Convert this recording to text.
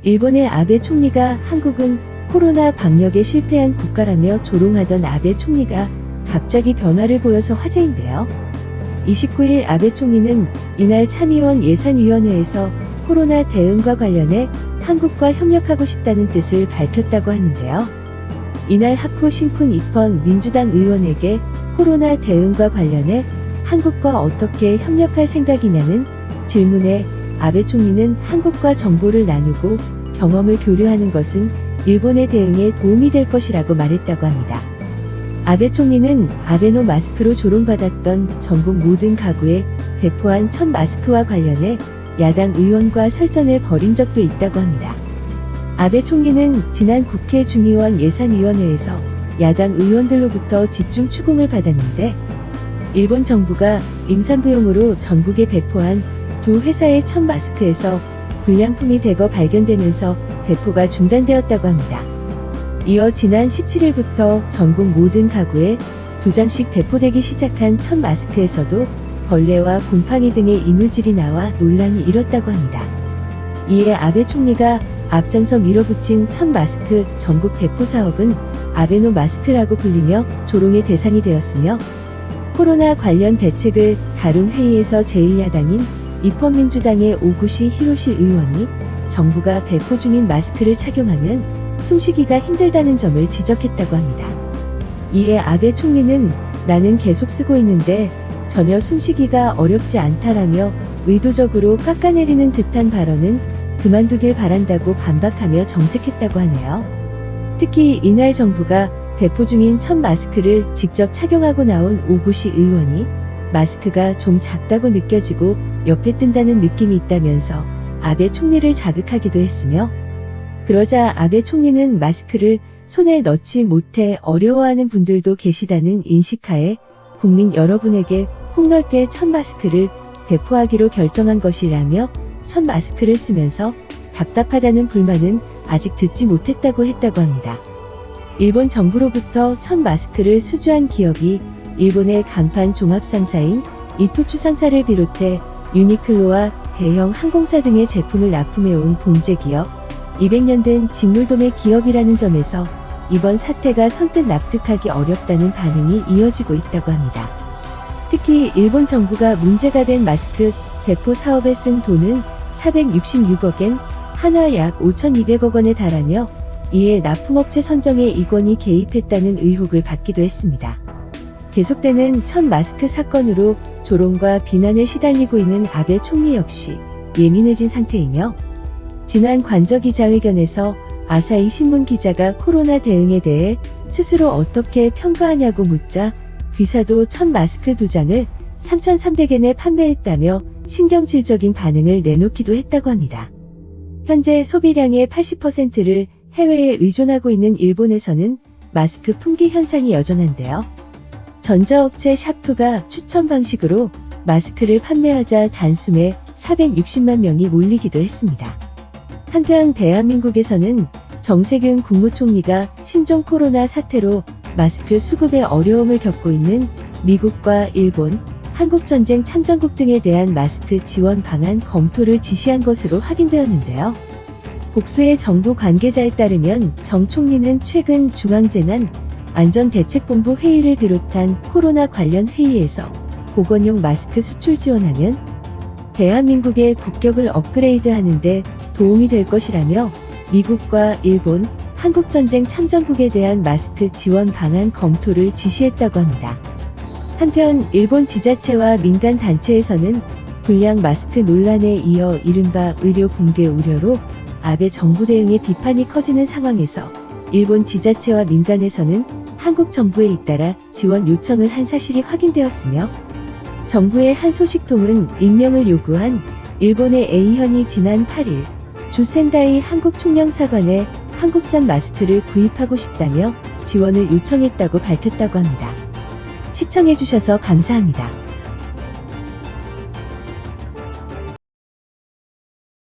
일본의 아베 총리가 한국은 코로나 방역에 실패한 국가라며 조롱하던 아베 총리가 갑자기 변화를 보여서 화제인데요. 29일 아베 총리는 이날 참의원 예산위원회에서 코로나 대응과 관련해 한국과 협력하고 싶다는 뜻을 밝혔다고 하는데요. 이날 하쿠 신쿤 이펀 민주당 의원에게 코로나 대응과 관련해 한국과 어떻게 협력할 생각이냐는 질문에 아베 총리는 한국과 정보를 나누고 경험을 교류하는 것은 일본의 대응에 도움이 될 것이라고 말했다고 합니다. 아베 총리는 아베노 마스크로 조롱받았던 전국 모든 가구에 배포한 첫 마스크와 관련해 야당 의원과 설전을 벌인 적도 있다고 합니다. 아베 총리는 지난 국회 중의원 예산위원회에서 야당 의원들로부터 집중 추궁을 받았는데 일본 정부가 임산부용으로 전국에 배포한 두 회사의 첫 마스크에서 불량품이 대거 발견되면서 배포가 중단되었다고 합니다. 이어 지난 17일부터 전국 모든 가구에 2장씩 배포되기 시작한 첫 마스크에서도 벌레와 곰팡이 등의 이물질이 나와 논란이 일었다고 합니다. 이에 아베 총리가 앞장서 밀어붙인 첫 마스크 전국 배포 사업은 아베노 마스크라고 불리며 조롱의 대상이 되었으며 코로나 관련 대책을 다룬 회의에서 제1야당인 입헌민주당의 오구시 히로시 의원이 정부가 배포 중인 마스크를 착용하면 숨쉬기가 힘들다는 점을 지적했다고 합니다. 이에 아베 총리는 나는 계속 쓰고 있는데 전혀 숨쉬기가 어렵지 않다라며 의도적으로 깎아내리는 듯한 발언은 그만두길 바란다고 반박하며 정색했다고 하네요. 특히 이날 정부가 배포 중인 첫 마스크를 직접 착용하고 나온 오구시 의원이 마스크가 좀 작다고 느껴지고 옆에 뜬다는 느낌이 있다면서 아베 총리를 자극하기도 했으며 그러자 아베 총리는 마스크를 손에 넣지 못해 어려워하는 분들도 계시다는 인식하에 국민 여러분에게 폭넓게 첫 마스크를 배포하기로 결정한 것이라며 첫 마스크를 쓰면서 답답하다는 불만은 아직 듣지 못했다고 했다고 합니다. 일본 정부로부터 첫 마스크를 수주한 기업이 일본의 간판 종합상사인 이토추 상사를 비롯해 유니클로와 대형 항공사 등의 제품을 납품해온 봉제기업 200년 된 직물도매 기업이라는 점에서 이번 사태가 선뜻 납득하기 어렵다는 반응이 이어지고 있다고 합니다. 특히 일본 정부가 문제가 된 마스크 배포 사업에 쓴 돈은 466억엔, 한화 약 5,200억 원에 달하며 이에 납품업체 선정에 이권이 개입했다는 의혹을 받기도 했습니다. 계속되는 첫 마스크 사건으로 조롱과 비난에 시달리고 있는 아베 총리 역시 예민해진 상태이며 지난 관저기자회견에서 아사히 신문 기자가 코로나 대응에 대해 스스로 어떻게 평가하냐고 묻자 귀사도 첫 마스크 2장을 3,300엔에 판매했다며 신경질적인 반응을 내놓기도 했다고 합니다. 현재 소비량의 80%를 해외에 의존하고 있는 일본에서는 마스크 품귀 현상이 여전한데요. 전자업체 샤프가 추천 방식으로 마스크를 판매하자 단숨에 460만 명이 몰리기도 했습니다. 한편 대한민국에서는 정세균 국무총리가 신종 코로나 사태로 마스크 수급에 어려움을 겪고 있는 미국과 일본, 한국전쟁 참전국 등에 대한 마스크 지원 방안 검토를 지시한 것으로 확인되었는데요. 복수의 정부 관계자에 따르면 정 총리는 최근 중앙재난안전대책본부 회의를 비롯한 코로나 관련 회의에서 보건용 마스크 수출 지원하면 대한민국의 국격을 업그레이드하는 데 도움이 될 것이라며 미국과 일본, 한국전쟁 참전국에 대한 마스크 지원 방안 검토를 지시했다고 합니다. 한편 일본 지자체와 민간단체에서는 불량 마스크 논란에 이어 이른바 의료 붕괴 우려로 아베 정부 대응의 비판이 커지는 상황에서 일본 지자체와 민간에서는 한국 정부에 잇따라 지원 요청을 한 사실이 확인되었으며 정부의 한 소식통은 익명을 요구한 일본의 A현이 지난 8일 주 센다이 한국총영사관에 한국산 마스크를 구입하고 싶다며 지원을 요청했다고 밝혔다고 합니다. 시청해주셔서 감사합니다.